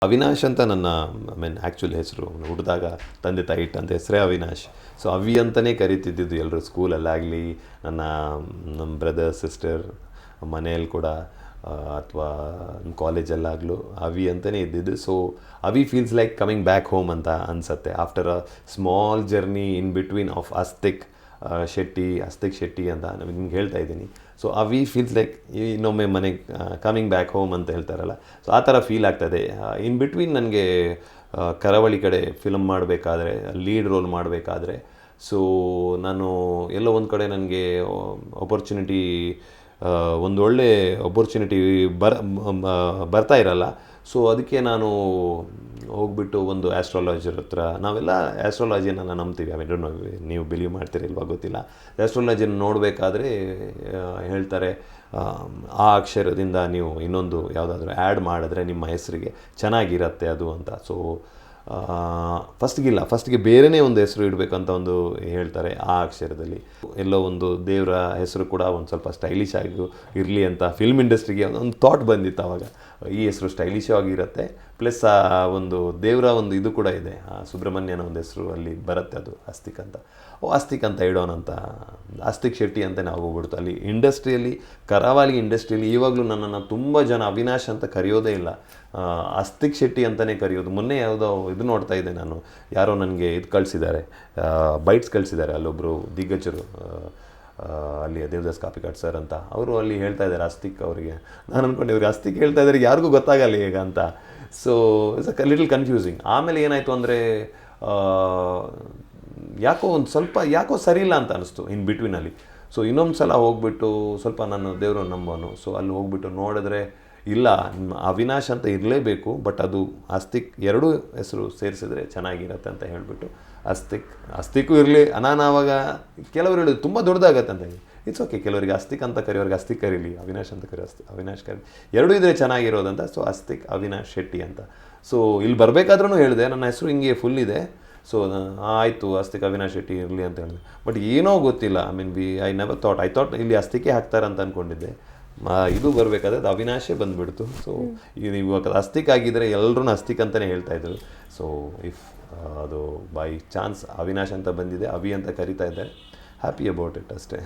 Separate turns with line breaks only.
ಅವಿನಾಶ್ ಅಂತ ನನ್ನ ಆ್ಯಕ್ಚುಲಿ ಹೆಸರು. ಹುಟ್ಟಿದಾಗ ತಂದೆ ತಾಯಿ ಇಟ್ಟಂತ ಹೆಸರೇ ಅವಿನಾಶ್. ಸೊ ಅವಿ ಅಂತಲೇ ಕರಿತಿದ್ದಿದ್ದು ಎಲ್ಲರೂ ಸ್ಕೂಲಲ್ಲಾಗಲಿ, ನಮ್ಮ ಬ್ರದರ್ ಸಿಸ್ಟರ್ ಮನೆಯಲ್ಲಿ ಕೂಡ, ಅಥವಾ ಕಾಲೇಜಲ್ಲಾಗಲೂ ಅವಿ ಅಂತಲೇ ಇದ್ದಿದ್ದು. ಸೊ ಅವಿ feels like coming back home ಅಂತ ಅನಿಸುತ್ತೆ after a small journey in between of Astik Shetty ಅಂತ ನಾನು ನಿಮ್ಗೆ ಹೇಳ್ತಾ ಇದ್ದೀನಿ. ಸೊ ಅವಿ ಫೀಲ್ಸ್ ಲೈಕ್ ಇನ್ನೊಮ್ಮೆ ಮನೆಗೆ ಕಮಿಂಗ್ ಬ್ಯಾಕ್ ಹೋಮ್ ಅಂತ ಹೇಳ್ತಾರಲ್ಲ, ಸೊ ಆ ಥರ ಫೀಲ್ ಆಗ್ತದೆ. ಇನ್ ಬಿಟ್ವೀನ್ ನನಗೆ ಕರಾವಳಿ ಕಡೆ ಫಿಲ್ಮ್ ಮಾಡಬೇಕಾದ್ರೆ, ಲೀಡ್ ರೋಲ್ ಮಾಡಬೇಕಾದ್ರೆ, ಸೊ ನಾನು ಎಲ್ಲೋ ಒಂದು ಕಡೆ ನನಗೆ ಆಪರ್ಚುನಿಟಿ, ಒಂದೊಳ್ಳೆ ಆಪರ್ಚುನಿಟಿ ಬರ್ತಾ ಇರಲ್ಲ. ಸೊ ಅದಕ್ಕೆ ನಾನು ಹೋಗ್ಬಿಟ್ಟು ಒಂದು ಆ್ಯಸ್ಟ್ರಾಲಜರ್ ಹತ್ರ, ನಾವೆಲ್ಲ ಆ್ಯಸ್ಟ್ರಾಲಜಿನ ನಂಬ್ತೀವಿ. ನೀವು ಬಿಲೀವ್ ಮಾಡ್ತೀರಿಲ್ವಾ ಗೊತ್ತಿಲ್ಲ. ಆ್ಯಸ್ಟ್ರಾಲಜಿನ ನೋಡಬೇಕಾದ್ರೆ ಹೇಳ್ತಾರೆ, ಆ ಅಕ್ಷರದಿಂದ ನೀವು ಇನ್ನೊಂದು ಯಾವುದಾದ್ರೂ ಆ್ಯಡ್ ಮಾಡಿದ್ರೆ ನಿಮ್ಮ ಹೆಸರಿಗೆ ಚೆನ್ನಾಗಿರತ್ತೆ ಅದು ಅಂತ. ಸೊ ಫಸ್ಟಿಗೆ ಬೇರೆಯೇ ಒಂದು ಹೆಸರು ಇಡಬೇಕಂತ ಒಂದು ಹೇಳ್ತಾರೆ ಆ ಅಕ್ಷರದಲ್ಲಿ. ಎಲ್ಲೋ ಒಂದು ದೇವರ ಹೆಸರು ಕೂಡ ಒಂದು ಸ್ವಲ್ಪ ಸ್ಟೈಲಿಶ್ ಆಗಿ ಇರಲಿ ಅಂತ ಫಿಲ್ಮ್ ಇಂಡಸ್ಟ್ರಿಗೆ ಒಂದು ಥಾಟ್ ಬಂದಿತ್ತು ಆವಾಗ. ಈ ಹೆಸರು ಸ್ಟೈಲಿಶ್ ಆಗಿರುತ್ತೆ, ಪ್ಲಸ್ ಆ ಒಂದು ದೇವರ ಒಂದು ಇದು ಕೂಡ ಇದೆ, ಸುಬ್ರಹ್ಮಣ್ಯನ ಒಂದು ಹೆಸರು ಅಲ್ಲಿ ಬರುತ್ತೆ, ಅದು ಅಸ್ತಿಕ್ ಅಂತ. ಅಸ್ತಿಕ್ ಅಂತ ಇಡೋಣಂತ, ಅಸ್ತಿಕ್ ಶೆಟ್ಟಿ ಅಂತಲೇ ಆಗೋಗ್ಬಿಡ್ತು. ಅಲ್ಲಿ ಇಂಡಸ್ಟ್ರಿಯಲ್ಲಿ, ಕರಾವಳಿ ಇಂಡಸ್ಟ್ರಿಯಲ್ಲಿ ಇವಾಗಲೂ ನನ್ನನ್ನು ತುಂಬ ಜನ ಅವಿನಾಶ್ ಅಂತ ಕರೆಯೋದೇ ಇಲ್ಲ, ಅಸ್ತಿಕ್ ಶೆಟ್ಟಿ ಅಂತಲೇ ಕರೆಯೋದು. ಮೊನ್ನೆ ಯಾವುದೋ ಇದು ನೋಡ್ತಾ ಇದ್ದೆ ನಾನು, ಯಾರೋ ನನಗೆ ಇದು ಕಳಿಸಿದ್ದಾರೆ, ಬೈಟ್ಸ್ ಕಳಿಸಿದ್ದಾರೆ. ಅಲ್ಲೊಬ್ಬರು ದಿಗ್ಗಜರು, ಅಲ್ಲಿ ದೇವದಾಸ್ ಕಾಪಿಕಾಡ್ ಸರ್ ಅಂತ, ಅವರು ಅಲ್ಲಿ ಹೇಳ್ತಾ ಇದ್ದಾರೆ ಅಸ್ತಿಕ್ ಅವರಿಗೆ. ನಾನು ಅಂದ್ಕೊಂಡು ಇವ್ರಿಗೆ ಅಸ್ತಿಕ್ ಹೇಳ್ತಾ ಇದ್ದಾರೆ, ಯಾರಿಗೂ ಗೊತ್ತಾಗಲ್ಲ ಈಗ ಅಂತ. So it's a little confusing. ಆಮೇಲೆ ಏನಾಯಿತು ಅಂದರೆ, ಯಾಕೋ ಸರಿ ಇಲ್ಲ ಅಂತ ಅನಿಸ್ತು ಇನ್ ಬಿಟ್ವೀನಲ್ಲಿ. ಸೊ ಇನ್ನೊಂದು ಸಲ ಹೋಗ್ಬಿಟ್ಟು ಸ್ವಲ್ಪ ನಾನು ದೇವರು ನಂಬೋನು. ಸೊ ಅಲ್ಲಿ ಹೋಗ್ಬಿಟ್ಟು ನೋಡಿದ್ರೆ ಇಲ್ಲ, ಅವಿನಾಶ್ ಅಂತ ಇರಲೇಬೇಕು, ಬಟ್ ಅದು ಅಸ್ತಿಕ್, ಎರಡೂ ಹೆಸರು ಸೇರಿಸಿದ್ರೆ ಚೆನ್ನಾಗಿರತ್ತೆ ಅಂತ ಹೇಳಿಬಿಟ್ಟು ಅಸ್ತಿಕ್ಕು ಇರಲಿ. ನಾನು ಆವಾಗ ಕೆಲವರು ಹೇಳಿದ್ರು ತುಂಬ ದೊಡ್ಡದಾಗತ್ತೆ ಅಂತ. ಇಟ್ಸ್ ಓಕೆ, ಕೆಲವರಿಗೆ ಅಸ್ತಿಕ್ ಅಂತ ಕರೆಯೋರಿಗೆ ಅಸ್ತಿಕ್ ಕರೀಲಿ, ಅವಿನಾಶ್ ಅಂತ ಅವಿನಾಶ್ ಕರೀಲಿ, ಎರಡೂ ಇದ್ರೆ ಚೆನ್ನಾಗಿರೋದಂತ. ಸೊ ಅಸ್ತಿಕ್ ಅವಿನಾಶ್ ಶೆಟ್ಟಿ ಅಂತ. ಸೊ ಇಲ್ಲಿ ಬರಬೇಕಾದ್ರೂ ಹೇಳಿದೆ ನನ್ನ ಹೆಸರು ಹಿಂಗೆ ಫುಲ್ ಇದೆ. ಸೊ ಆಯಿತು, ಅಸ್ತಿಕ್ ಅವಿನಾಶ್ ಶೆಟ್ಟಿ ಇರಲಿ ಅಂತ ಹೇಳಿದೆ. ಬಟ್ ಏನೋ ಗೊತ್ತಿಲ್ಲ, ಐ ನೆವರ್ ಥಾಟ್ ಇಲ್ಲಿ ಅಸ್ತಿಕೆ ಹಾಕ್ತಾರಂತ ಅಂದ್ಕೊಂಡಿದ್ದೆ. ಇದು ಬರಬೇಕಾದ್ರೆ ಅದು ಅವಿನಾಶೇ ಬಂದುಬಿಡ್ತು. ಸೊ ಇವಾಗ ಅಸ್ತಿಕ್ ಆಗಿದ್ದರೆ ಎಲ್ಲರೂ ಅಸ್ತಿಕ್ ಅಂತಲೇ ಹೇಳ್ತಾಯಿದ್ರು. ಸೊ ಅದು ಬೈ ಚಾನ್ಸ್ ಅವಿನಾಶ್ ಅಂತ ಬಂದಿದೆ, ಅವಿ ಅಂತ ಕರಿತಾ ಇದ್ದಾರೆ. ಹ್ಯಾಪಿ ಅಬೌಟ್ ಇಟ್ ಅಷ್ಟೇ.